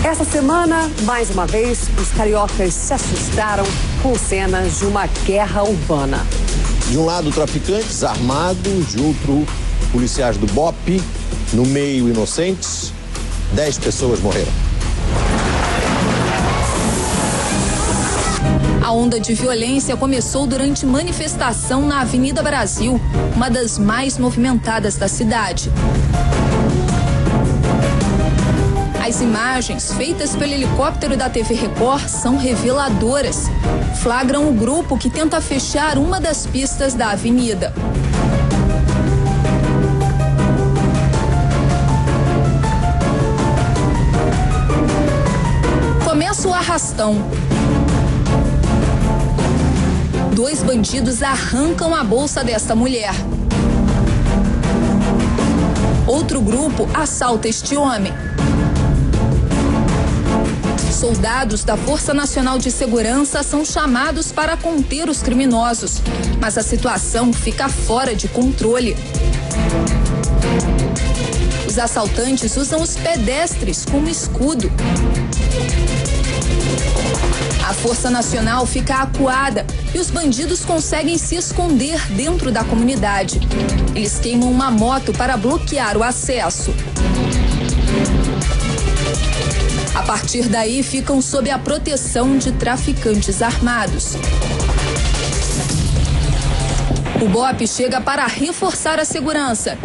Essa semana, mais uma vez, os cariocas se assustaram com cenas de uma guerra urbana. De um lado, traficantes armados, de outro, policiais do BOPE, no meio, inocentes. 10 pessoas morreram. A onda de violência começou durante manifestação na Avenida Brasil, uma das mais movimentadas da cidade. As imagens feitas pelo helicóptero da TV Record são reveladoras. Flagram o grupo que tenta fechar uma das pistas da avenida. Começa o arrastão. 2 bandidos arrancam a bolsa desta mulher. Outro grupo assalta este homem. Soldados da Força Nacional de Segurança são chamados para conter os criminosos, mas a situação fica fora de controle. Os assaltantes usam os pedestres como escudo. A Força Nacional fica acuada e os bandidos conseguem se esconder dentro da comunidade. Eles queimam uma moto para bloquear o acesso. A partir daí, ficam sob a proteção de traficantes armados. O BOPE chega para reforçar a segurança.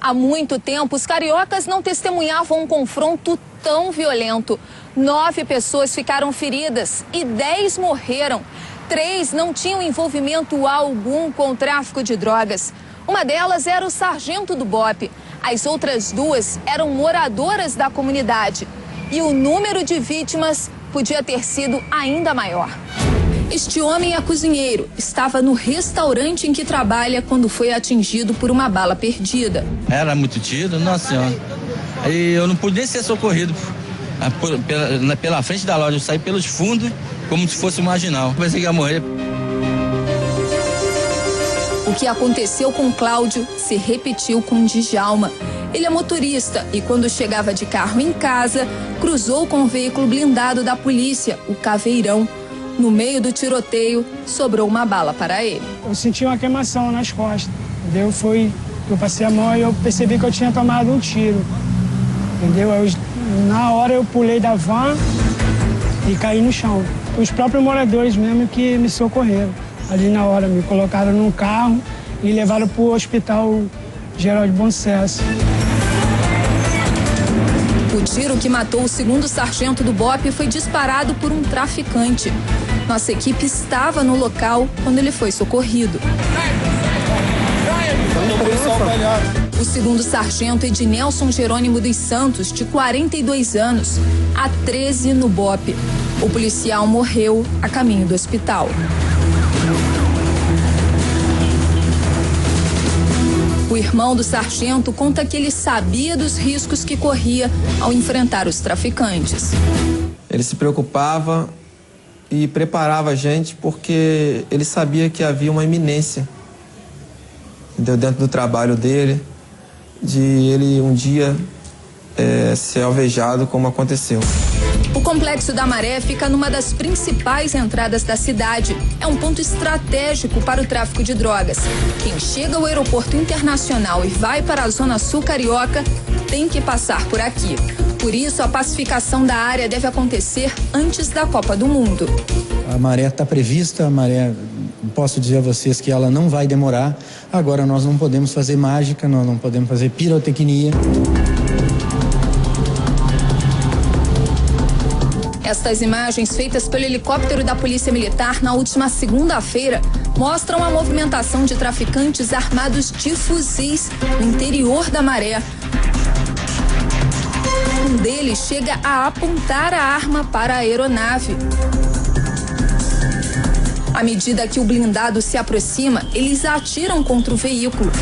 Há muito tempo, os cariocas não testemunhavam um confronto tão violento. 9 pessoas ficaram feridas e 10 morreram. 3 não tinham envolvimento algum com o tráfico de drogas. Uma delas era o sargento do BOPE. As outras 2 eram moradoras da comunidade. E o número de vítimas podia ter sido ainda maior. Este homem é cozinheiro. Estava no restaurante em que trabalha quando foi atingido por uma bala perdida. Era muito tiro, nossa senhora. E eu não pude nem ser socorrido pela frente da loja. Eu saí pelos fundos como se fosse marginal. Pensei que ia morrer. O que aconteceu com Cláudio se repetiu com Djalma. Ele é motorista e quando chegava de carro em casa, cruzou com o veículo blindado da polícia, o Caveirão. No meio do tiroteio, sobrou uma bala para ele. Eu senti uma queimação nas costas. Entendeu? Eu passei a mão e eu percebi que eu tinha tomado um tiro. Entendeu? Na hora eu pulei da van e caí no chão. Os próprios moradores mesmo que me socorreram. Ali na hora me colocaram num carro e levaram para o Hospital Geral de Bom Sucesso. O tiro que matou o 2º sargento do BOPE foi disparado por um traficante. Nossa equipe estava no local quando ele foi socorrido. O 2º sargento Ednelson Jerônimo dos Santos, de 42 anos, há 13 no BOPE. O policial morreu a caminho do hospital. O irmão do sargento conta que ele sabia dos riscos que corria ao enfrentar os traficantes. Ele se preocupava e preparava a gente porque ele sabia que havia uma iminência dentro do trabalho dele, de ele um dia ser alvejado como aconteceu. O Complexo da Maré fica numa das principais entradas da cidade. É um ponto estratégico para o tráfico de drogas. Quem chega ao aeroporto internacional e vai para a Zona Sul Carioca tem que passar por aqui. Por isso, a pacificação da área deve acontecer antes da Copa do Mundo. A maré está prevista, a maré, posso dizer a vocês que ela não vai demorar. Agora nós não podemos fazer mágica, nós não podemos fazer pirotecnia. Estas imagens feitas pelo helicóptero da Polícia Militar na última segunda-feira mostram a movimentação de traficantes armados de fuzis no interior da Maré. Um deles chega a apontar a arma para a aeronave. À medida que o blindado se aproxima, eles atiram contra o veículo.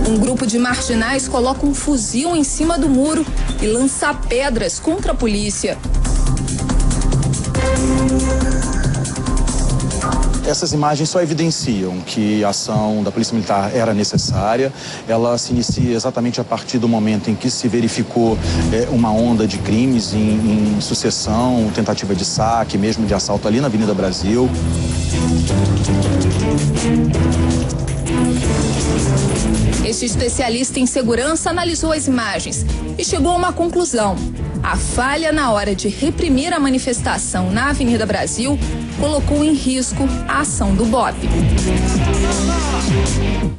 Um grupo de marginais coloca um fuzil em cima do muro e lança pedras contra a polícia. Essas imagens só evidenciam que a ação da Polícia Militar era necessária. Ela se inicia exatamente a partir do momento em que se verificou uma onda de crimes em sucessão, tentativa de saque, mesmo de assalto ali na Avenida Brasil. Este especialista em segurança analisou as imagens e chegou a uma conclusão. A falha na hora de reprimir a manifestação na Avenida Brasil colocou em risco a ação do BOP.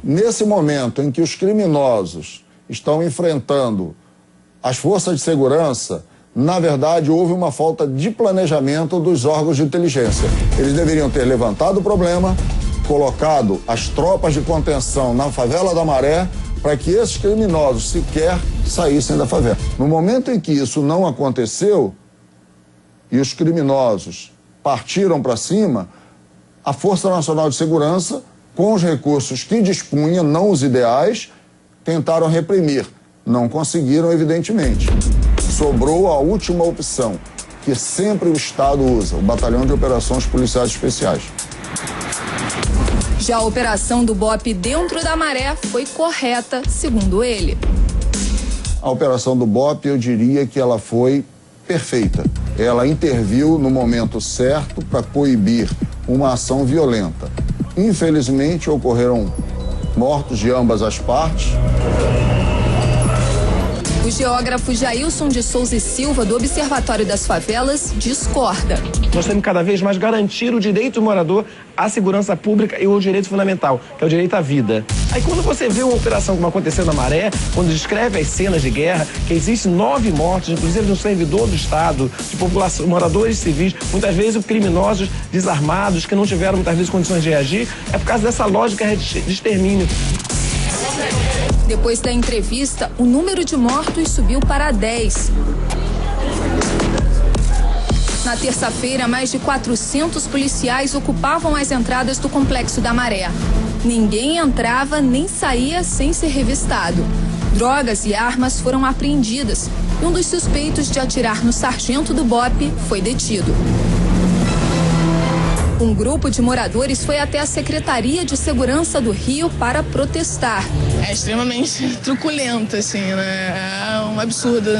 Nesse momento em que os criminosos estão enfrentando as forças de segurança, na verdade, houve uma falta de planejamento dos órgãos de inteligência. Eles deveriam ter levantado o problema, colocado as tropas de contenção na favela da Maré, para que esses criminosos sequer saíssem da favela. No momento em que isso não aconteceu e os criminosos partiram para cima, a Força Nacional de Segurança, com os recursos que dispunha, não os ideais, tentaram reprimir. Não conseguiram, evidentemente. Sobrou a última opção, que sempre o Estado usa, o Batalhão de Operações Policiais Especiais. Já a operação do BOP dentro da Maré foi correta, segundo ele. A operação do BOP, eu diria que ela foi perfeita. Ela interviu no momento certo para coibir uma ação violenta. Infelizmente, ocorreram mortos de ambas as partes. O geógrafo Jailson de Souza e Silva, do Observatório das Favelas, discorda. Nós temos que cada vez mais garantir o direito do morador à segurança pública e o direito fundamental, que é o direito à vida. Aí quando você vê uma operação como aconteceu na Maré, quando descreve as cenas de guerra, que existem 9 mortes, inclusive de um servidor do Estado, de população, moradores civis, muitas vezes criminosos desarmados, que não tiveram muitas vezes condições de reagir, é por causa dessa lógica de extermínio. Depois da entrevista, o número de mortos subiu para 10. Na terça-feira, mais de 400 policiais ocupavam as entradas do Complexo da Maré. Ninguém entrava nem saía sem ser revistado. Drogas e armas foram apreendidas e um dos suspeitos de atirar no sargento do BOP foi detido. Um grupo de moradores foi até a Secretaria de Segurança do Rio para protestar. É extremamente truculento, assim, né? É um absurdo.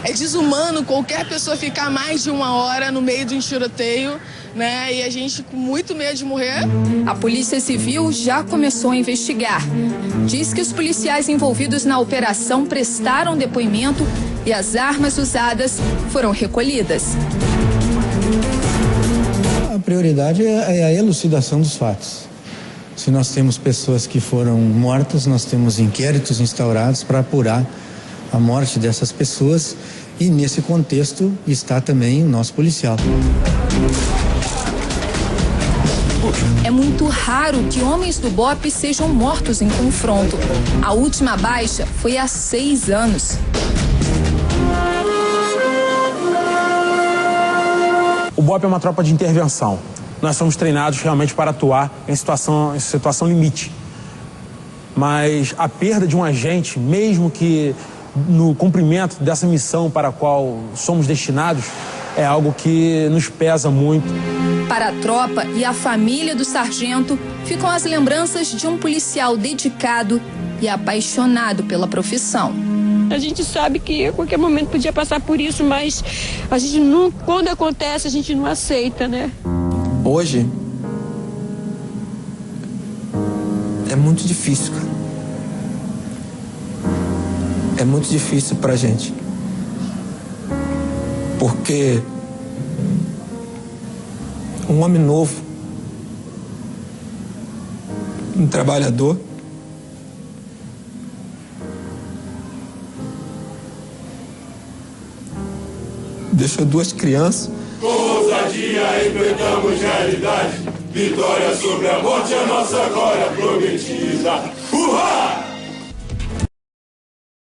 É desumano qualquer pessoa ficar mais de 1 hora no meio de um tiroteio, né? E a gente com muito medo de morrer. A Polícia Civil já começou a investigar. Diz que os policiais envolvidos na operação prestaram depoimento e as armas usadas foram recolhidas. A prioridade é a elucidação dos fatos. Se nós temos pessoas que foram mortas, nós temos inquéritos instaurados para apurar a morte dessas pessoas e nesse contexto está também o nosso policial. É muito raro que homens do BOP sejam mortos em confronto. A última baixa foi há 6 anos. O BOP é uma tropa de intervenção. Nós somos treinados realmente para atuar em situação limite. Mas a perda de um agente, mesmo que no cumprimento dessa missão para a qual somos destinados, é algo que nos pesa muito. Para a tropa e a família do sargento, ficam as lembranças de um policial dedicado e apaixonado pela profissão. A gente sabe que a qualquer momento podia passar por isso, mas a gente não, quando acontece, a gente não aceita, né? Hoje é muito difícil, cara. É muito difícil pra gente. Porque um homem novo, um trabalhador, deixou 2 crianças. Com ousadia enfrentamos realidade. Vitória sobre a morte, a nossa glória prometida. Uhá!